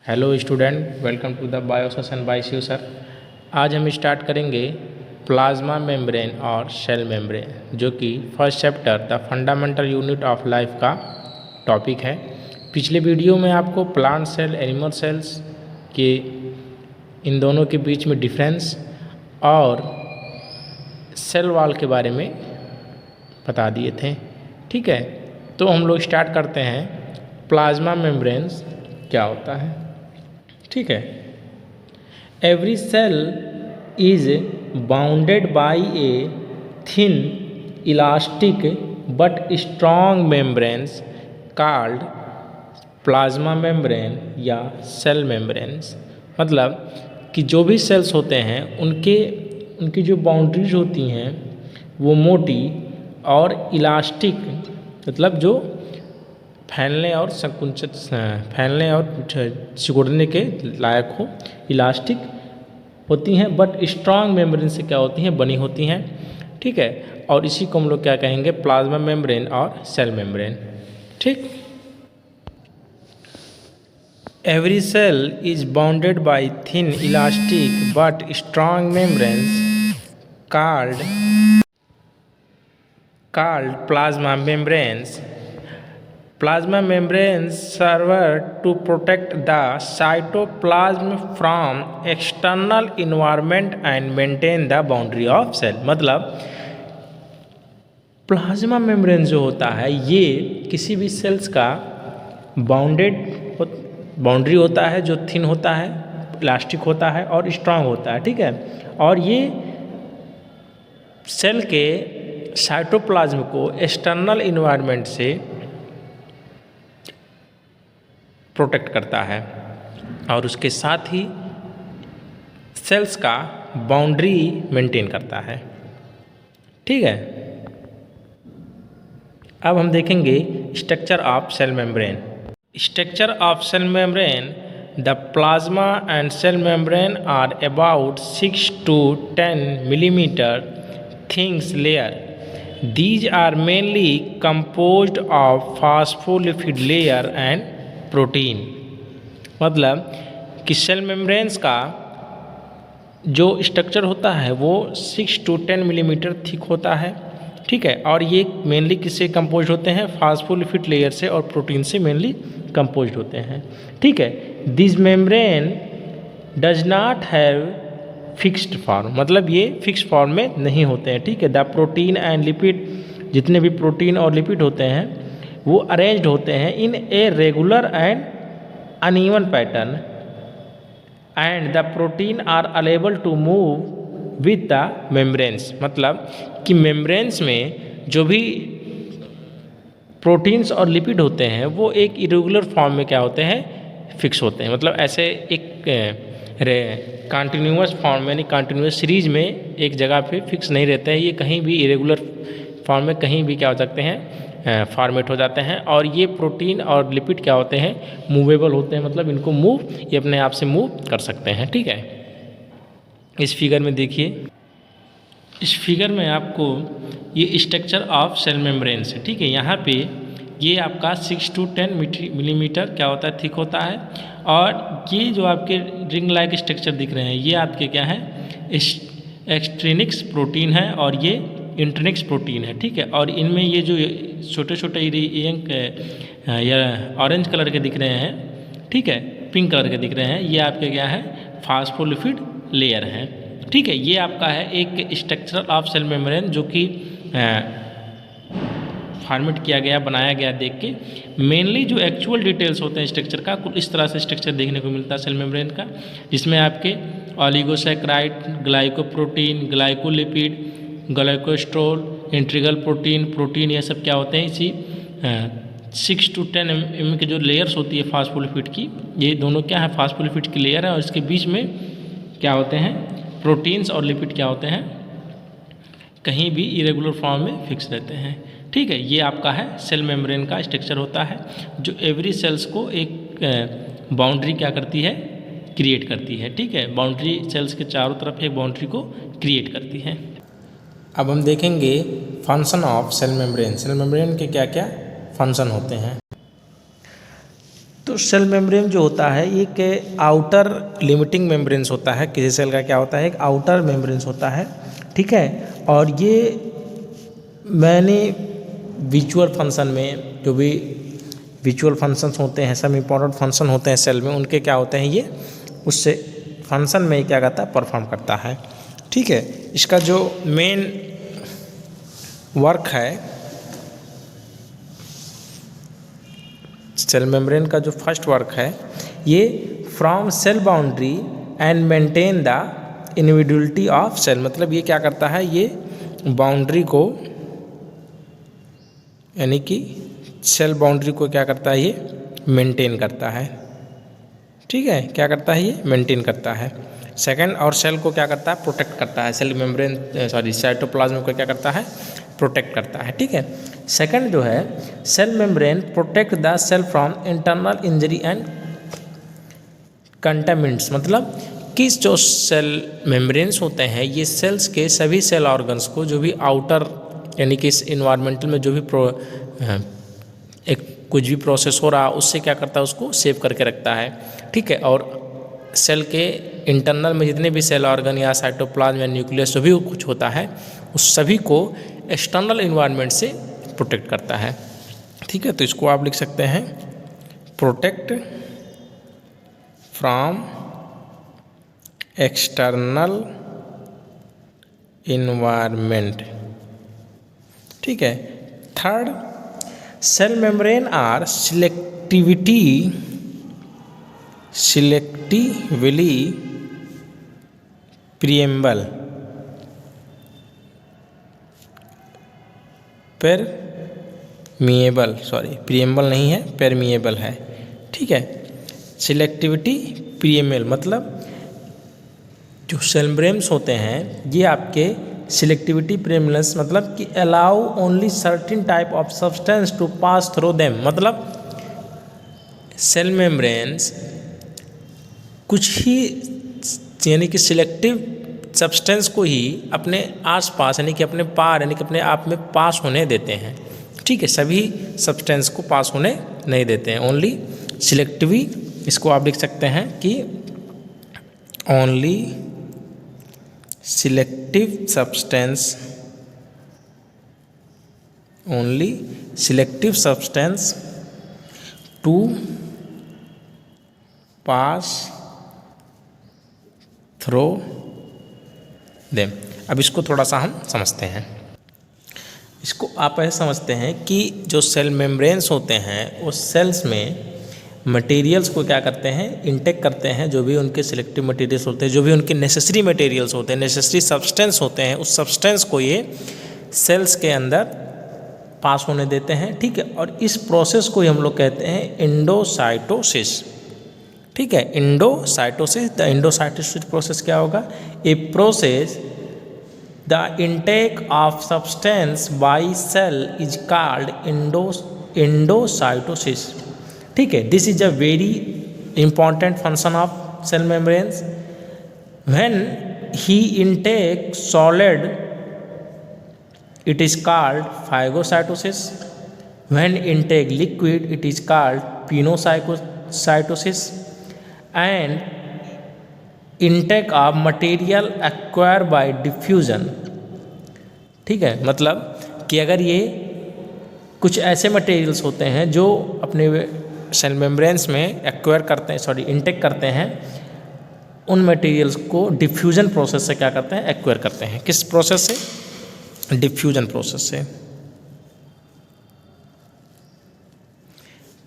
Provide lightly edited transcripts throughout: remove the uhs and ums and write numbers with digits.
Hello student, welcome to the bio session by Shiv sir. आज हम start करेंगे plasma membrane और सेल मेम्ब्रेन, जो कि first chapter the fundamental unit of life का टॉपिक है। पिछले वीडियो में आपको प्लांट सेल, एनिमल सेल्स के इन दोनों के बीच में डिफरेंस और सेल वॉल के बारे में बता दिए थे। ठीक है, तो हम लोग स्टार्ट करते हैं। प्लाज्मा मेम्ब्रेन्स क्या होता है? ठीक है, every cell is bounded by a thin elastic but strong membranes called plasma membrane या सेल मेम्ब्रेन्स। मतलब कि जो भी सेल्स होते हैं उनकी जो बाउंड्रीज होती हैं वो मोटी और इलास्टिक, मतलब जो फैलने और संकुचित, फैलने और सिकुड़ने के लायक हो, इलास्टिक होती हैं, बट स्ट्रॉन्ग मेम्ब्रेन से क्या होती हैं, बनी होती हैं। ठीक है, और इसी को हम लोग क्या कहेंगे, प्लाज्मा मेम्ब्रेन और सेल मेम्ब्रेन। ठीक, every cell is bounded by thin elastic but strong membranes called plasma membranes. Plasma membranes serve to protect the cytoplasm from external environment and maintain the boundary of cell. मतलब plasma membrane जो होता है ये किसी भी sales का boundary होता है, जो थिन होता है, इलास्टिक होता है और स्ट्रांग होता है। ठीक है, और ये सेल के साइटोप्लाज्म को एक्सटर्नल इन्वायरमेंट से प्रोटेक्ट करता है और उसके साथ ही सेल्स का बाउंड्री मेंटेन करता है। ठीक है, अब हम देखेंगे structure of cell membrane. Structure of cell membrane, the plasma and cell membrane are about 6 to 10 millimeter thin layer. These are mainly composed of phospholipid layer and protein. मतलब कि सेल मेम्ब्रेन्स का जो स्ट्रक्चर होता है वो 6 to 10 millimetre thick होता है। ठीक है, और ये मेनली किससे कंपोज होते हैं, फास्फोलिपिड लेयर से और प्रोटीन से मेनली कंपोज होते हैं। ठीक है, this membrane does not have fixed form, मतलब ये फिक्स फॉर्म में नहीं होते हैं। ठीक है, द प्रोटीन एंड लिपिड, जितने भी प्रोटीन और लिपिड होते हैं वो अरेंज्ड होते हैं in a regular and uneven pattern and the protein are unable to move with the membranes. मतलब कि मेम्ब्रेन्स में जो भी प्रोटीन्स और लिपिड होते हैं वो एक इरेगुलर फॉर्म में क्या होते हैं, फिक्स होते हैं। मतलब ऐसे एक कंटिन्यूअस फॉर्म यानी कंटिन्यूअस सीरीज में एक जगह पे फिक्स नहीं रहते हैं। ये कहीं भी इरेगुलर फॉर्म में कहीं भी क्या हो सकते हैं, फॉर्मेट हो जाते हैं। और ये प्रोटीन और लिपिड क्या होते हैं, मूवेबल होते हैं, मतलब इनको ये अपने आप से मूव कर सकते हैं। ठीक है, इस फिगर में देखिए, इस फिगर में आपको ये स्ट्रक्चर ऑफ सेल मेम्ब्रेन से, ठीक है, यहाँ पे ये आपका 6 to 10 मिलीमीटर क्या होता है, थिक होता है। और ये जो आपके रिंग लाइक स्ट्रक्चर दिख रहे हैं ये आपके क्या है, एक्सट्रिनिक्स प्रोटीन है और ये इंट्रिनिक्स प्रोटीन है। ठीक है, और इनमें ये जो छोटे छोटे या ऑरेंज कलर के दिख रहे हैं, ठीक है, पिंक कलर के दिख रहे हैं, ये आपके क्या है, फास्फोलिपिड लेयर हैं। ठीक है, ये आपका है एक स्ट्रक्चर ऑफ सेल मेम्ब्रेन जो कि फॉर्मेट किया गया, बनाया गया देख के। मेनली जो एक्चुअल डिटेल्स होते हैं स्ट्रक्चर का, कुछ इस तरह से स्ट्रक्चर देखने को मिलता है सेल मेम्ब्रेन का, जिसमें आपके ऑलिगोसैकेराइड, ग्लाइकोप्रोटीन, ग्लाइकोलिपिड, ग्लाइकोस्ट्रोल, इंट्रीगल प्रोटीन, ये सब क्या होते हैं, इसी 6 to 10 mm के जो लेयर्स होती है फास्फोलिपिड की, ये दोनों क्या है, फास्फोलिपिड की लेयर है और इसके बीच में क्या होते हैं, प्रोटीन्स और लिपिड क्या होते हैं, कहीं भी इरेगुलर फॉर्म में फिक्स रहते हैं। ठीक है, ये आपका है सेल मेम्ब्रेन का स्ट्रक्चर होता है जो एवरी सेल्स को एक बाउंड्री क्या करती है, क्रिएट करती है। ठीक है, बाउंड्री सेल्स के चारों तरफ एक बाउंड्री को क्रिएट करती है। अब हम देखेंगे function of cell membrane. Cell membrane के क्या क्या फंक्शन होते हैं। तो सेल मेम्ब्रेन जो होता है ये के आउटर लिमिटिंग मेम्ब्रेन्स होता है। किसी सेल का क्या होता है, एक आउटर मेम्ब्रेन्स होता है, ठीक है। और ये मैंने विजुअल फंक्शन में जो भी विजुअल फंक्शंस होते हैं, सब इम्पोर्टेंट फंक्शन होते हैं सेल में, उनके क्या होते हैं, ये उससे फंक्शन में क्या करता है, परफॉर्म करता है, ठीक है। इसका जो मेन वर्क है, सेल मेम्ब्रेन का जो फर्स्ट वर्क है, ये from cell boundary and maintain the individuality of cell, मतलब ये क्या करता है, ये बाउंड्री को यानी कि सेल बाउंड्री को क्या करता है, ये मेंटेन करता है, ठीक है। क्या करता है, ये मेंटेन करता है। सेकंड, और सेल को क्या करता है, प्रोटेक्ट करता है। सेल मेम्ब्रेन साइटोप्लाज्म को क्या करता है, प्रोटेक्ट करता है, ठीक है। सेकंड जो है, cell membrane protect the cell from internal injury and contaminants, मतलब कि जो सेल मेम्ब्रेन्स होते हैं ये सेल्स के सभी सेल ऑर्गन्स को, जो भी आउटर यानी कि इस इन्वायरमेंटल में जो भी कुछ भी प्रोसेस हो रहा उससे क्या करता है, उसको सेव करके रखता है, ठीक है। और सेल के इंटरनल में जितने भी सेल ऑर्गन या साइटोप्लाज्म या न्यूक्लियस जो भी कुछ होता है, उस सभी को एक्सटर्नल इन्वायरमेंट से प्रोटेक्ट करता है, ठीक है। तो इसको आप लिख सकते हैं प्रोटेक्ट फ्रॉम एक्सटर्नल इन्वायरमेंट, ठीक है। Third, cell membrane are selectively preamble permeable, preamble नहीं है, परमिएबल है, ठीक है। सिलेक्टिविटी प्रीएम्बल मतलब जो सेल मेम्ब्रेन्स होते हैं ये आपके सिलेक्टिविटी प्रीएम्बलेंस मतलब कि allow only certain type of substance to pass through them, मतलब सेल मेम्ब्रेन्स कुछ ही यानी कि सिलेक्टिव सब्सटेंस को ही अपने आसपास यानी कि अपने पार यानी कि अपने आप में पास होने देते हैं, ठीक है। सभी सब्सटेंस को पास होने नहीं देते हैं, ओनली सिलेक्टिवली। इसको आप लिख सकते हैं कि only selective substance to pass through them. अब इसको थोड़ा सा हम समझते हैं। इसको आप ऐसे समझते हैं कि जो सेल मेम्ब्रेन्स होते हैं वो सेल्स में मटेरियल्स को क्या करते हैं, इंटेक करते हैं। जो भी उनके सिलेक्टिव मटेरियल्स होते हैं, जो भी उनके नेसेसरी मटेरियल्स होते हैं, नेसेसरी सब्सटेंस होते हैं, उस सब्सटेंस को ये सेल्स के अंदर पास होने देते हैं, ठीक है। और इस प्रोसेस को ही हम लोग कहते हैं एंडोसाइटोसिस, ठीक है। एंडोसाइटोसिस, द एंडोसाइटोसिस प्रोसेस क्या होगा, a process the intake of substance by cell is called endocytosis, ठीक है। This is a very important function of cell membranes. When he intake solid it is called phagocytosis, when intake liquid it is called pinocytosis, and intake of material acquire by diffusion, ठीक है। मतलब कि अगर ये कुछ ऐसे materials होते हैं जो अपने सेल मेम्ब्रेन्स में एक्वायर करते हैं, इंटेक करते हैं, उन मटेरियल्स को डिफ्यूजन प्रोसेस से क्या करते हैं, एक्वायर करते हैं। किस प्रोसेस से, डिफ्यूजन प्रोसेस से।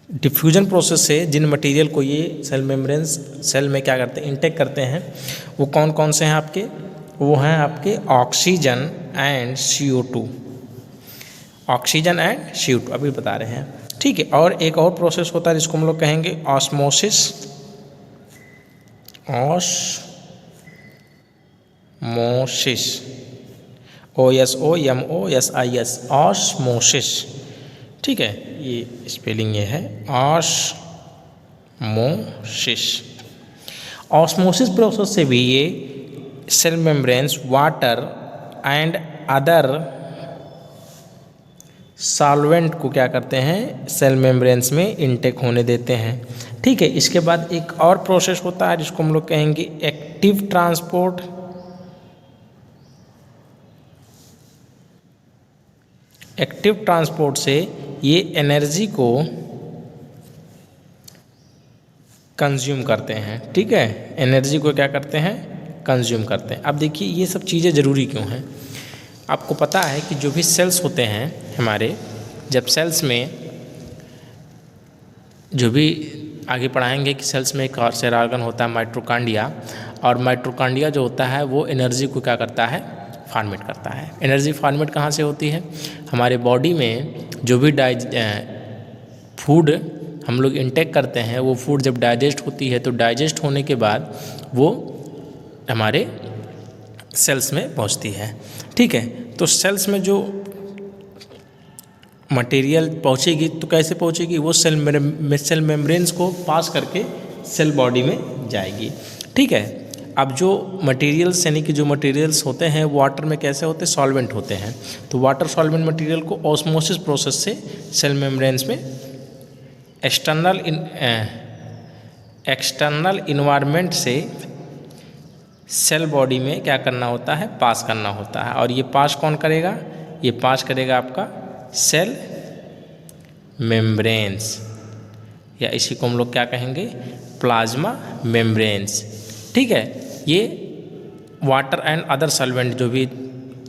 डिफ्यूजन प्रोसेस से जिन मटेरियल को ये सेल मेम्ब्रेन्स सेल में क्या करते हैं, इंटेक करते हैं, वो कौन कौन से हैं आपके, वो हैं आपके oxygen and CO2, oxygen and CO2 अभी बता रहे हैं, ठीक है। और एक और प्रोसेस होता है जिसको हम लोग कहेंगे ऑस्मोसिस, OSMOSIS, ऑस्मोसिस, ठीक है। ये स्पेलिंग ये है ऑस्मोसिस। ऑस्मोसिस प्रोसेस से भी ये cell membranes water and other solvent को क्या करते हैं, सेल मेम्ब्रेन्स में इंटेक होने देते हैं, ठीक है। इसके बाद एक और प्रोसेस होता है जिसको हम लोग कहेंगे एक्टिव ट्रांसपोर्ट। एक्टिव ट्रांसपोर्ट से ये एनर्जी को कंज्यूम करते हैं, ठीक है, एनर्जी को क्या करते हैं, कंज्यूम करते हैं। अब देखिए ये सब चीज़ें ज़रूरी क्यों हैं। आपको पता है कि जो भी सेल्स होते हैं हमारे, जब सेल्स में जो भी आगे पढ़ाएंगे कि सेल्स में एक और सेल ऑर्गन होता है माइटोकॉन्ड्रिया, और माइटोकॉन्ड्रिया जो होता है वो एनर्जी को क्या करता है, फॉर्मेट करता है। एनर्जी फॉर्मेट कहाँ से होती है, हमारे बॉडी में जो भी फूड हम लोग इंटेक करते हैं, वो फूड जब डाइजेस्ट होती है तो डाइजेस्ट होने के बाद वो हमारे सेल्स में पहुंचती है, ठीक है। तो सेल्स में जो मटेरियल पहुंचेगी तो कैसे पहुंचेगी, वो सेल मेम्ब्रेन्स को पास करके सेल बॉडी में जाएगी, ठीक है। अब जो मटेरियल्स यानी कि जो मटेरियल्स होते हैं वाटर में कैसे होते हैं, सॉल्वेंट होते हैं। तो वाटर सॉल्वेंट मटेरियल को ऑस्मोसिस प्रोसेस से सेल मेम्ब्रेन्स में एक्सटर्नल इन्वायरमेंट से सेल बॉडी में क्या करना होता है, पास करना होता है। और ये पास कौन करेगा, ये पास करेगा आपका सेल मेम्ब्रेन्स, या इसी को हम लोग क्या कहेंगे, प्लाज्मा मेम्ब्रेन्स, ठीक है। ये वाटर एंड अदर सॉल्वेंट, जो भी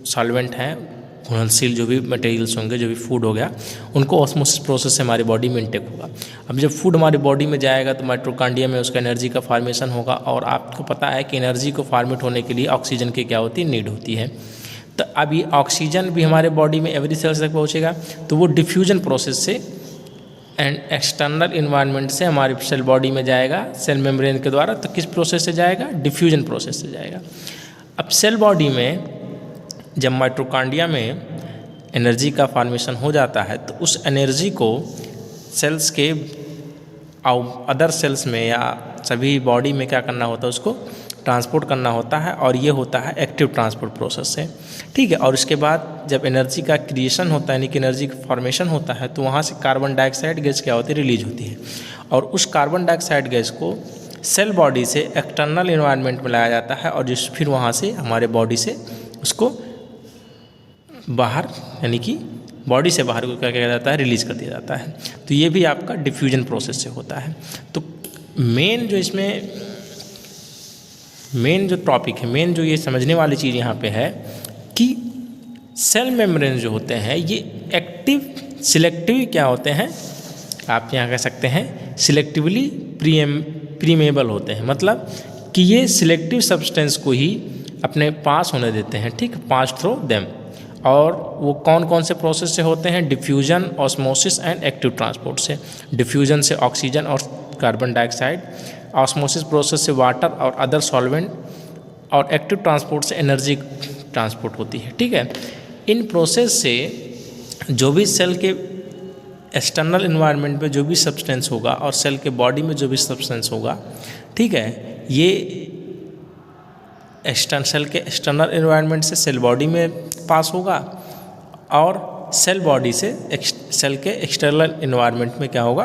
सॉल्वेंट हैं, घुलनशील जो भी मटेरियल्स होंगे, जो भी फूड हो गया, उनको ऑस्मोसिस प्रोसेस से हमारी बॉडी में इंटेक होगा। अब जब फूड हमारी बॉडी में जाएगा तो माइटोकॉन्ड्रिया में उसका एनर्जी का फॉर्मेशन होगा। और आपको पता है कि एनर्जी को फॉर्मेट होने के लिए ऑक्सीजन की क्या होती है, नीड होती है। तो अब ये ऑक्सीजन भी हमारे बॉडी में एवरी सेल तक पहुँचेगा, तो वो डिफ्यूजन प्रोसेस से एंड एक्सटर्नल इन्वायरमेंट से हमारी सेल बॉडी में जाएगा सेल मेम्ब्रेन के द्वारा। तो किस प्रोसेस से जाएगा, डिफ्यूजन प्रोसेस से जाएगा। अब सेल बॉडी में जब माइटोकॉन्ड्रिया में एनर्जी का फॉर्मेशन हो जाता है तो उस एनर्जी को सेल्स के अदर सेल्स में या सभी बॉडी में क्या करना होता है, उसको ट्रांसपोर्ट करना होता है। और ये होता है एक्टिव ट्रांसपोर्ट प्रोसेस से, ठीक है। और इसके बाद जब एनर्जी का क्रिएशन होता है यानी कि एनर्जी का फॉर्मेशन होता है, तो वहाँ से कार्बन डाइऑक्साइड गैस क्या होती है, रिलीज होती है। और उस कार्बन डाइऑक्साइड गैस को सेल बॉडी से एक्सटर्नल इन्वायरमेंट में लाया जाता है, और जिस फिर वहाँ से हमारे बॉडी से उसको बाहर यानी कि बॉडी से बाहर को क्या किया जाता है, रिलीज़ कर दिया जाता है। तो ये भी आपका डिफ्यूजन प्रोसेस से होता है। तो मेन जो इसमें मेन जो टॉपिक है, मेन जो ये समझने वाली चीज़ यहाँ पे है कि सेल मेम्ब्रेन जो होते हैं ये एक्टिव सिलेक्टिव क्या होते हैं, आप यहाँ कह सकते हैं सिलेक्टिवली प्रीमेबल होते हैं। मतलब कि ये सिलेक्टिव सब्सटेंस को ही अपने पास होने देते हैं, ठीक, पास थ्रू देम। और वो कौन कौन से प्रोसेस से होते हैं, diffusion, osmosis and active transport से। डिफ्यूजन से ऑक्सीजन और कार्बन डाइऑक्साइड, ऑस्मोसिस प्रोसेस से वाटर और अदर सॉल्वेंट, और एक्टिव ट्रांसपोर्ट से एनर्जी ट्रांसपोर्ट होती है, ठीक है। इन प्रोसेस से जो भी सेल के एक्सटर्नल इन्वायरमेंट में जो भी सब्सटेंस होगा और सेल के बॉडी में जो भी सब्सटेंस होगा, ठीक है, ये सेल के एक्सटर्नल इन्वायरमेंट से सेल बॉडी में पास होगा, और सेल बॉडी से सेल के एक्सटर्नल इन्वायरमेंट में क्या होगा,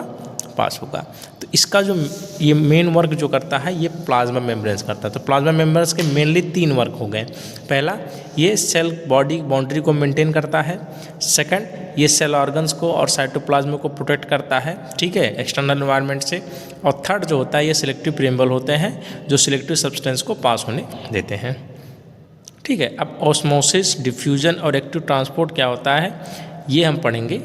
पास होगा। तो इसका जो ये मेन वर्क जो करता है ये प्लाज्मा मेम्ब्रेन्स करता है। तो प्लाज्मा मेम्ब्रेन्स के मेनली 3 वर्क हो गए। पहला, ये सेल बॉडी बाउंड्री को मेंटेन करता है। सेकंड, ये सेल ऑर्गन्स को और साइटोप्लाज्म को प्रोटेक्ट करता है, ठीक है, एक्सटर्नल इन्वायरमेंट से। और थर्ड जो होता है ये सिलेक्टिव प्रीमेबल होते हैं, जो सिलेक्टिव सब्सटेंस को पास होने देते हैं, ठीक है। अब ऑस्मोसिस, डिफ्यूजन और एक्टिव ट्रांसपोर्ट क्या होता है ये हम पढ़ेंगे